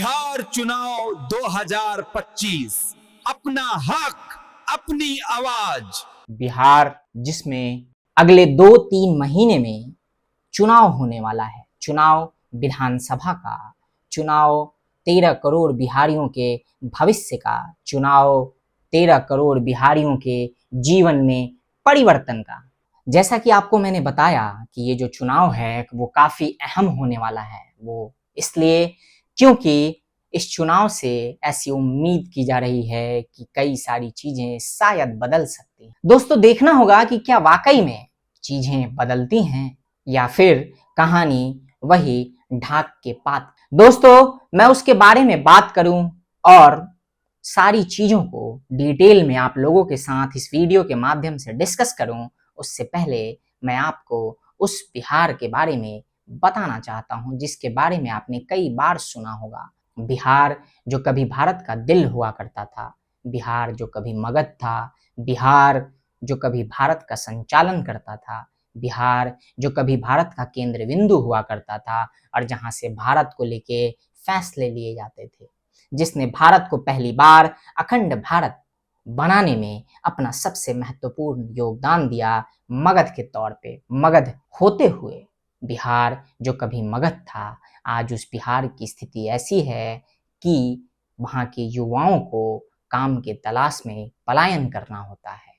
बिहार चुनाव 2025 अपना हक अपनी आवाज। बिहार जिसमें अगले 2-3 महीने में चुनाव होने वाला है, चुनाव विधानसभा का, चुनाव 13 करोड़ बिहारियों के भविष्य का, चुनाव 13 करोड़ बिहारियों के जीवन में परिवर्तन का। जैसा कि आपको मैंने बताया कि ये जो चुनाव है वो काफी अहम होने वाला है, वो इसलिए क्योंकि इस चुनाव से ऐसी उम्मीद की जा रही है कि कई सारी चीजें शायद बदल सकती हैं। दोस्तों, देखना होगा कि क्या वाकई में चीजें बदलती हैं या फिर कहानी वही ढाक के पात। दोस्तों, मैं उसके बारे में बात करूं और सारी चीजों को डिटेल में आप लोगों के साथ इस वीडियो के माध्यम से डिस्कस करूं, उससे पहले मैं आपको उस बिहार के बारे में बताना चाहता हूं जिसके बारे में आपने कई बार सुना होगा। बिहार जो कभी भारत का दिल हुआ करता था, बिहार जो कभी मगध था, बिहार जो कभी भारत का संचालन करता था, बिहार जो कभी भारत का केंद्र बिंदु हुआ करता था और जहां से भारत को लेके फैसले लिए जाते थे, जिसने भारत को पहली बार अखंड भारत बनाने में अपना सबसे महत्वपूर्ण योगदान दिया मगध के तौर पे। मगध होते हुए बिहार जो कभी मगध था, आज उस बिहार की स्थिति ऐसी है कि वहाँ के युवाओं को काम के तलाश में पलायन करना होता है।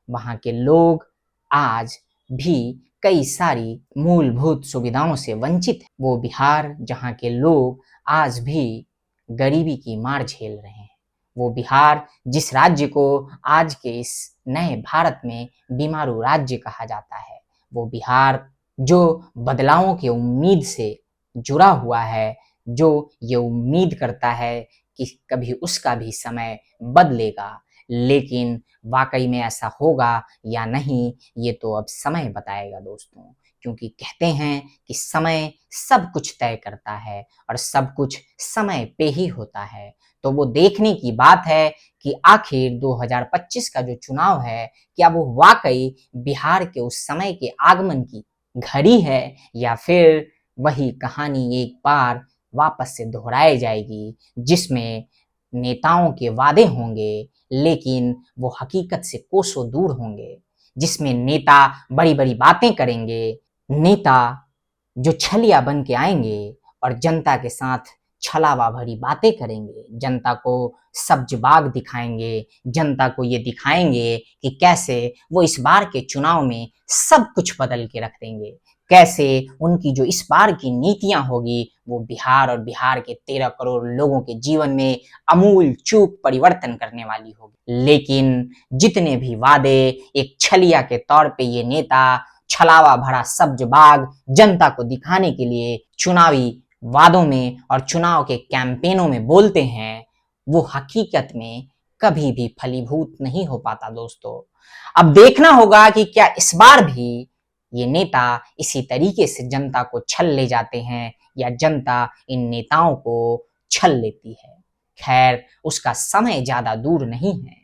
वहाँ के लोग आज भी कई सारी मूलभूत सुविधाओं से वंचित हैं। वो बिहार जहाँ के लोग आज भी गरीबी की मार झेल रहे हैं। वो बिहार जिस राज्य को आज के इस नए भारत में बीमारू राज्य कहा जाता है, वो बिहार जो बदलावों की उम्मीद से जुड़ा हुआ है, जो ये उम्मीद करता है कि कभी उसका भी समय बदलेगा, लेकिन वाकई में ऐसा होगा या नहीं ये तो अब समय बताएगा दोस्तों। क्योंकि कहते हैं कि समय सब कुछ तय करता है और सब कुछ समय पे ही होता है। तो वो देखने की बात है कि आखिर 2025 का जो चुनाव है, क्या वो वाकई बिहार के उस समय के आगमन की घड़ी है या फिर वही कहानी एक बार वापस से दोहराई जाएगी, जिसमें नेताओं के वादे होंगे लेकिन वो हकीकत से कोसों दूर होंगे, जिसमें नेता बड़ी बड़ी बातें करेंगे, नेता जो छलिया बन के आएंगे और जनता के साथ छलावा भरी बातें करेंगे, जनता को सब्ज बाग दिखाएंगे, जनता को ये दिखाएंगे कि कैसे वो इस बार के चुनाव में सब कुछ बदल के रख देंगे, कैसे उनकी जो इस बार की नीतियां होगी वो बिहार और बिहार के 13 करोड़ लोगों के जीवन में अमूल चूक परिवर्तन करने वाली होगी। लेकिन जितने भी वादे एक छलिया के तौर पे ये नेता छलावा भरा सब्ज बाग जनता को दिखाने के लिए चुनावी वादों में और चुनाव के कैंपेनों में बोलते हैं, वो हकीकत में कभी भी फलीभूत नहीं हो पाता दोस्तों। अब देखना होगा कि क्या इस बार भी ये नेता इसी तरीके से जनता को छल ले जाते हैं या जनता इन नेताओं को छल लेती है। खैर, उसका समय ज्यादा दूर नहीं है,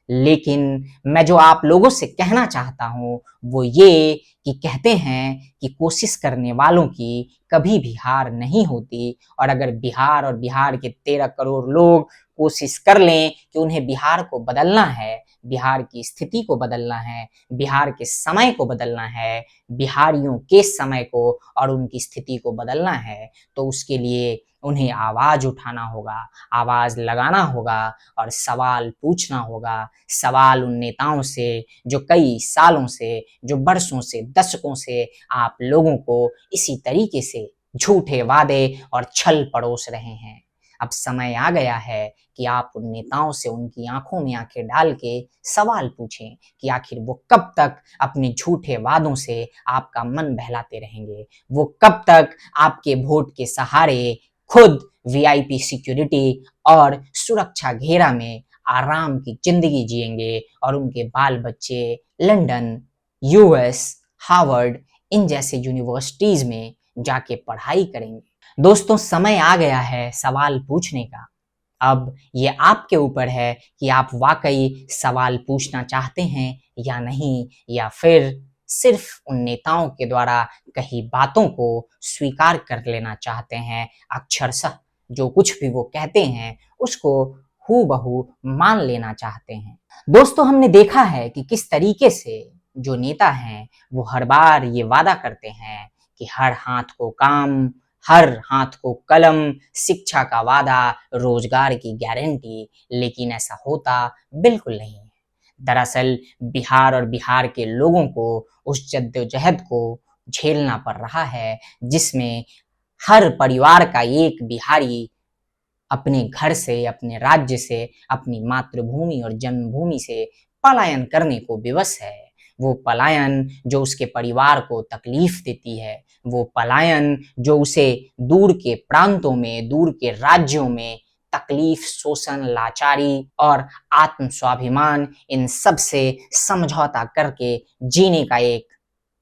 लेकिन मैं जो आप लोगों से कहना चाहता हूं वो ये कि कहते हैं कि कोशिश करने वालों की कभी भी हार नहीं होती, और अगर बिहार और बिहार के 13 करोड़ लोग कोशिश कर लें कि उन्हें बिहार को बदलना है, बिहार की स्थिति को बदलना है, बिहार के समय को बदलना है, बिहारियों के समय को और उनकी स्थिति को बदलना है, तो उसके लिए उन्हें आवाज उठाना होगा, आवाज लगाना होगा और सवाल पूछना होगा। सवाल उन नेताओं से जो कई सालों से, जो बरसों से, दशकों से आप लोगों को इसी तरीके से झूठे वादे और छल परोस रहे हैं। अब समय आ गया है कि आप उन नेताओं से उनकी आंखों में आंखें डाल के सवाल पूछें कि आखिर वो कब तक अपने झूठे वादों से आपका मन बहलाते रहेंगे, वो कब तक आपके वोट के सहारे खुद वीआईपी सिक्योरिटी और सुरक्षा घेरा में आराम की जिंदगी जिएंगे और उनके बाल बच्चे लंदन, यूएस, हार्वर्ड इन जैसे यूनिवर्सिटीज में जाके पढ़ाई करेंगे। दोस्तों, समय आ गया है सवाल पूछने का। अब ये आपके ऊपर है कि आप वाकई सवाल पूछना चाहते हैं या नहीं, या फिर सिर्फ उन नेताओं के द्वारा कही बातों को स्वीकार कर लेना चाहते हैं अक्षरशः, जो कुछ भी वो कहते हैं उसको हूबहू मान लेना चाहते हैं। दोस्तों, हमने देखा है कि किस तरीके से जो नेता हैं वो हर बार ये वादा करते हैं कि हर हाथ को काम, हर हाथ को कलम, शिक्षा का वादा, रोजगार की गारंटी, लेकिन ऐसा होता बिल्कुल नहीं है। दरअसल बिहार और बिहार के लोगों को उस जद्दोजहद को झेलना पड़ रहा है जिसमें हर परिवार का एक बिहारी अपने घर से, अपने राज्य से, अपनी मातृभूमि और जन्मभूमि से पलायन करने को विवश है। वो पलायन जो उसके परिवार को तकलीफ देती है, वो पलायन जो उसे दूर के प्रांतों में, दूर के राज्यों में तकलीफ, शोषण, लाचारी और आत्म स्वाभिमान, इन सब से समझौता करके जीने का एक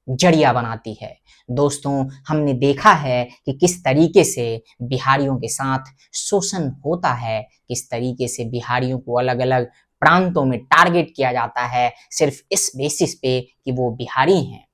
जरिया बनाती है। दोस्तों, हमने देखा है कि किस तरीके से बिहारियों के साथ शोषण होता है, किस तरीके से बिहारियों को अलग अलग प्रांतों में टारगेट किया जाता है सिर्फ इस बेसिस पे कि वो बिहारी हैं।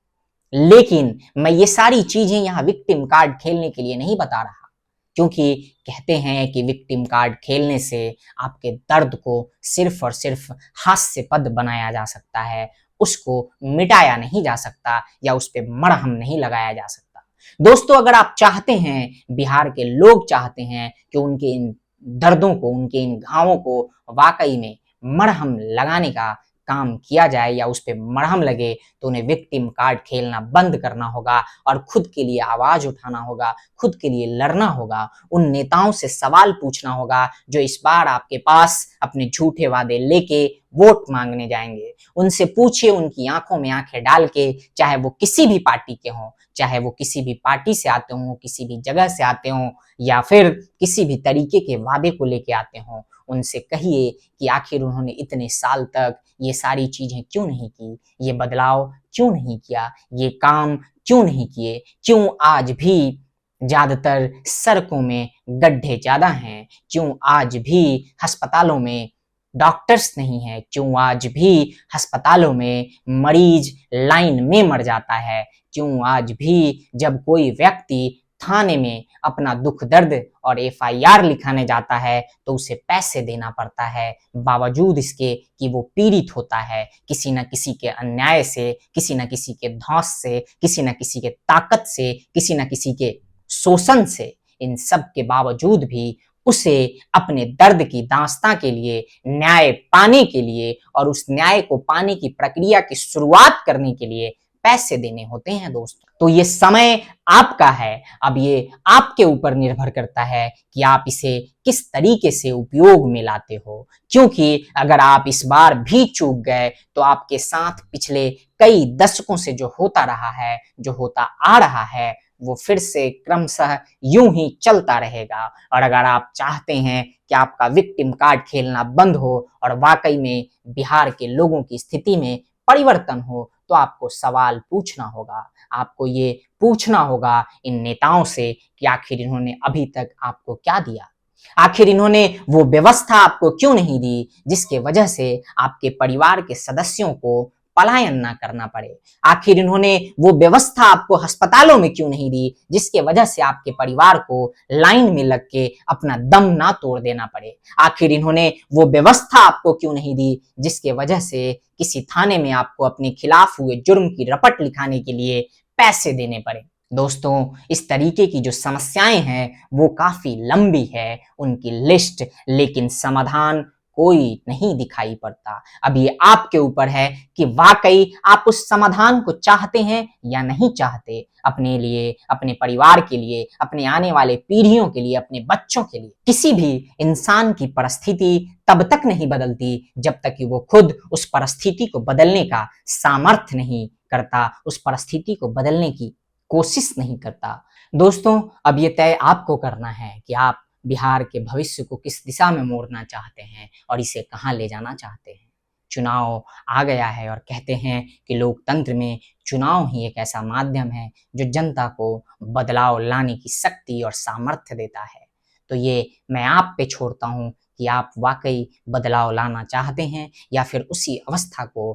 लेकिन मैं ये सारी चीजें यहाँ विक्टिम कार्ड खेलने के लिए नहीं बता रहा, क्योंकि कहते हैं कि विक्टिम कार्ड खेलने से आपके दर्द को सिर्फ और सिर्फ हास्यास्पद बनाया जा सकता है, उसको मिटाया नहीं जा सकता या उस पर मरहम नहीं लगाया जा सकता। दोस्तों, अगर आप चाहते हैं, बिहार के लोग चाहते हैं कि उनके इन दर्दों को, उनके इन घावों को वाकई में मरहम लगाने का काम किया जाए या उस पर मरहम लगे, तो उन्हें विक्टिम कार्ड खेलना बंद करना होगा और खुद के लिए आवाज उठाना होगा, खुद के लिए लड़ना होगा। उन नेताओं से सवाल पूछना होगा जो इस बार आपके पास अपने झूठे वादे लेके वोट मांगने जाएंगे। उनसे पूछिए, उनकी आंखों में आंखें डाल के, चाहे वो किसी भी पार्टी के हों, चाहे वो किसी भी पार्टी से आते हों, किसी भी जगह से आते हों, या फिर किसी भी तरीके के वादे को लेके आते हों, उनसे कहिए कि आखिर उन्होंने इतने साल तक ये सारी चीजें क्यों नहीं की, ये बदलाव क्यों नहीं किया, ये काम क्यों नहीं किए, क्यों आज भी ज्यादातर सड़कों में गड्ढे ज्यादा हैं, क्यों आज भी अस्पतालों में डॉक्टर्स नहीं है, क्यों आज भी अस्पतालों में मरीज लाइन में मर जाता है, क्यों आज भी जब कोई व्यक्ति थाने में अपना दुख दर्द और एफआईआर लिखाने जाता है तो उसे पैसे देना पड़ता है, बावजूद इसके कि वो पीड़ित होता है किसी न किसी के अन्याय से, किसी न किसी के धौंस से, किसी न किसी के ताकत से, किसी न किसी के शोषण से। इन सब के बावजूद भी उसे अपने दर्द की दास्तां के लिए, न्याय पाने के लिए और उस न्याय को पाने की प्रक्रिया की शुरुआत करने के लिए पैसे देने होते हैं। दोस्तों, तो ये समय आपका है, अब ये आपके ऊपर निर्भर करता है कि आप इसे किस तरीके से उपयोग में लाते हो, क्योंकि अगर आप इस बार भी चूक गए तो आपके साथ पिछले कई दशकों से जो होता रहा है, जो होता आ रहा है, वो फिर से क्रमशः यूं ही चलता रहेगा। और अगर आप चाहते हैं कि आपका विक्टिम कार्ड खेलना बंद हो और वाकई में बिहार के लोगों की स्थिति में परिवर्तन हो, तो आपको सवाल पूछना होगा, आपको ये पूछना होगा इन नेताओं से कि आखिर इन्होंने अभी तक आपको क्या दिया, आखिर इन्होंने वो व्यवस्था आपको क्यों नहीं दी जिसके वजह से आपके परिवार के सदस्यों को पलायन ना करना पड़े, आखिर इन्होंने वो व्यवस्था आपको अस्पतालों में क्यों नहीं दी जिसके वजह से आपके परिवार को लाइन में लग के अपना दम ना तोड़ देना पड़े, आखिर इन्होंने वो व्यवस्था आपको क्यों नहीं दी जिसके वजह से किसी थाने में आपको अपने खिलाफ हुए जुर्म की रपट लिखाने के लिए पैसे देने पड़े। दोस्तों, इस तरीके की जो समस्याएं हैं वो काफी लंबी है उनकी लिस्ट, लेकिन समाधान कोई नहीं दिखाई पड़ता। अब ये आपके ऊपर है कि वाकई आप उस समाधान को चाहते हैं या नहीं चाहते, अपने लिए, अपने परिवार के लिए, अपने आने वाले पीढ़ियों के लिए, अपने बच्चों के लिए। किसी भी इंसान की परिस्थिति तब तक नहीं बदलती जब तक कि वो खुद उस परिस्थिति को बदलने का सामर्थ्य नहीं करता, उस परिस्थिति को बदलने की कोशिश नहीं करता। दोस्तों, अब ये तय आपको करना है कि आप बिहार के भविष्य को किस दिशा में मोड़ना चाहते हैं और इसे कहाँ ले जाना चाहते हैं। चुनाव आ गया है और कहते हैं कि लोकतंत्र में चुनाव ही एक ऐसा माध्यम है जो जनता को बदलाव लाने की शक्ति और सामर्थ्य देता है। तो ये मैं आप पे छोड़ता हूँ कि आप वाकई बदलाव लाना चाहते हैं या फिर उसी अवस्था को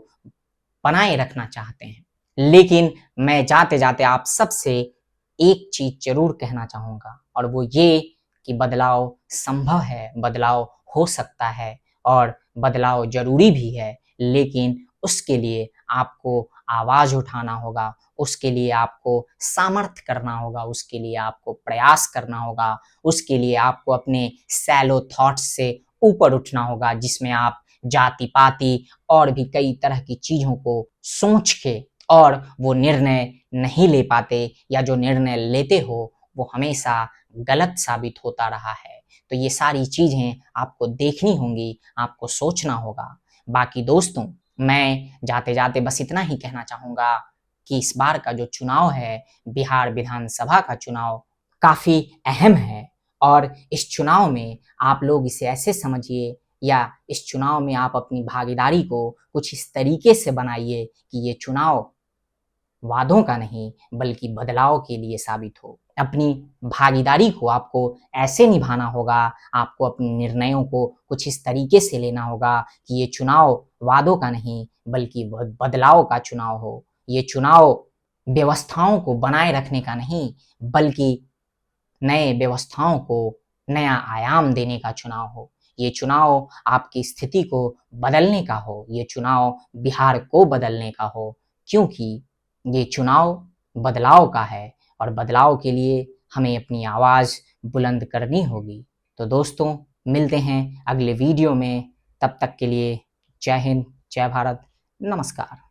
बनाए रखना चाहते हैं। लेकिन मैं जाते जाते आप सबसे एक चीज जरूर कहना चाहूंगा, और वो ये कि बदलाव संभव है, बदलाव हो सकता है और बदलाव जरूरी भी है, लेकिन उसके लिए आपको आवाज उठाना होगा, उसके लिए आपको सामर्थ्य करना होगा, उसके लिए आपको प्रयास करना होगा, उसके लिए आपको अपने सैलो थॉट्स से ऊपर उठना होगा, जिसमें आप जाति पाति और भी कई तरह की चीजों को सोच के और वो निर्णय नहीं ले पाते, या जो निर्णय लेते हो वो हमेशा गलत साबित होता रहा है। तो ये सारी चीजें आपको देखनी होंगी, आपको सोचना होगा। बाकी दोस्तों, मैं जाते जाते बस इतना ही कहना चाहूंगा कि इस बार का जो चुनाव है, बिहार विधानसभा का चुनाव, काफी अहम है और इस चुनाव में आप लोग इसे ऐसे समझिए, या इस चुनाव में आप अपनी भागीदारी को कुछ इस तरीके से बनाइए कि ये चुनाव वादों का नहीं बल्कि बदलाव के लिए साबित हो। अपनी भागीदारी को आपको ऐसे निभाना होगा, आपको अपने निर्णयों को कुछ इस तरीके से लेना होगा कि ये चुनाव वादों का नहीं बल्कि बदलाव का चुनाव हो। ये चुनाव व्यवस्थाओं को बनाए रखने का नहीं बल्कि नए व्यवस्थाओं को नया आयाम देने का चुनाव हो। ये चुनाव आपकी स्थिति को बदलने का हो, ये चुनाव बिहार को बदलने का हो, क्योंकि ये चुनाव बदलाव का है और बदलाव के लिए हमें अपनी आवाज़ बुलंद करनी होगी। तो दोस्तों, मिलते हैं अगले वीडियो में, तब तक के लिए जय हिंद, जय भारत, नमस्कार।